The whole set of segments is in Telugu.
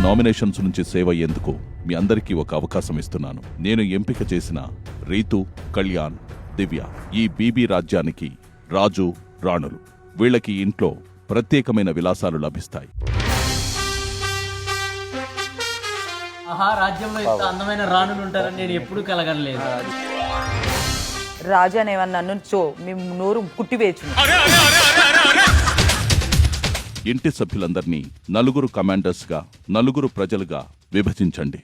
నామినేషన్స్ నుంచి సేవ్ అయ్యేందుకు మీ అందరికీ ఒక అవకాశం ఇస్తున్నాను. నేను ఎంపిక చేసిన రీతు, కళ్యాణ్, దివ్య ఈ బీబీ రాజ్యానికి రాజు, రాణులు. వీళ్ళకి ఇంట్లో ప్రత్యేకమైన విలాసాలు లభిస్తాయి. ఆహా, రాజ్యంలో ఇంత అందమైన రాణులు ఉంటారని నేను ఎప్పుడూ కలగనలేదు. రాజు అనేవన్న నన్ను మేము నోరు కుట్టివేచును. ఇంటి సభ్యులందరినీ నలుగురు కమాండర్స్గా, నలుగురు ప్రజలుగా విభజించండి.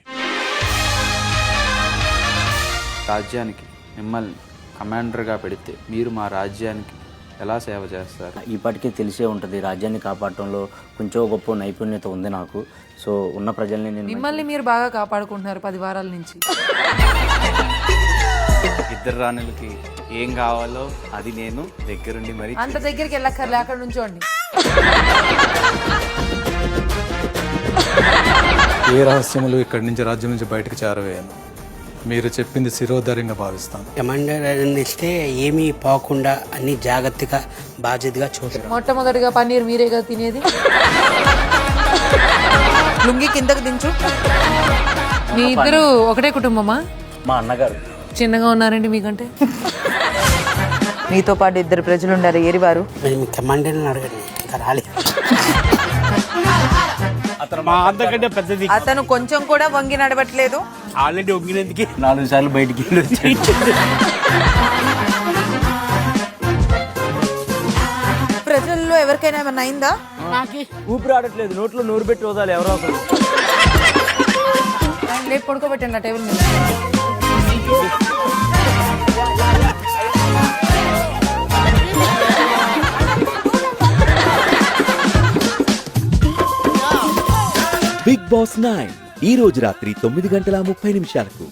రాజ్యానికి మిమ్మల్ని కమాండర్గా పెడితే మీరు మా రాజ్యానికి ఎలా సేవ చేస్తారు? ఇప్పటికీ తెలిసే ఉంటుంది, రాజ్యాన్ని కాపాడటంలో కొంచెం గొప్ప నైపుణ్యత ఉంది నాకు. సో ఉన్న ప్రజల్ని నేను మిమ్మల్ని మీరు బాగా కాపాడుకుంటున్నారు 10 వారాల నుంచి. ఇద్దరు రాణులకి ఏం కావాలో అది నేను దగ్గరుండి మరి అంత దగ్గరికి వెళ్ళక్కర్లే, అక్కడ నుంచోండి. ఏ రహస్యములు ఇక్కడి నుంచి రాజ్యం నుంచి బయటకు చేరవేయను. మీరు చెప్పింది శిరోధార్యంగా భావిస్తాను. కమాండర్ ఇస్తే ఏమీ పోకుండా అన్ని జాగ్రత్తగా బాధ్యతగా చూస్తారు. మొట్టమొదటిగా పన్నీర్ మీరేగా తినేది. లుంగి కిందకు దించు. మీ ఇద్దరు ఒకటే కుటుంబమా? మా అన్నగారు చిన్నగా ఉన్నారండి మీకంటే. మీతో పాటు 2 ప్రజలు ఉండారు. ఏరివారు మేము కమాండర్ని అడగండి, ఇంకా రాలేదు. అతను కొంచెం కూడా వంగి నడవట్లేదు. ఆల్రెడీ ఒంగినందుకే 4 సార్లు బయటికి వెళ్ళి ప్రజల్లో ఎవరికైనా ఏమైనా అయిందా? ఊపిరి ఆడట్లేదు, నోట్లో నోరు పెట్టి వదాలి ఎవరో ఒకరు. రేపు పడుకోబెట్టండి ఆ టేబుల్ మీద. బిగ్ బాస్ 9 ఈ రోజు రాత్రి 9:30 నిమిషాలకు.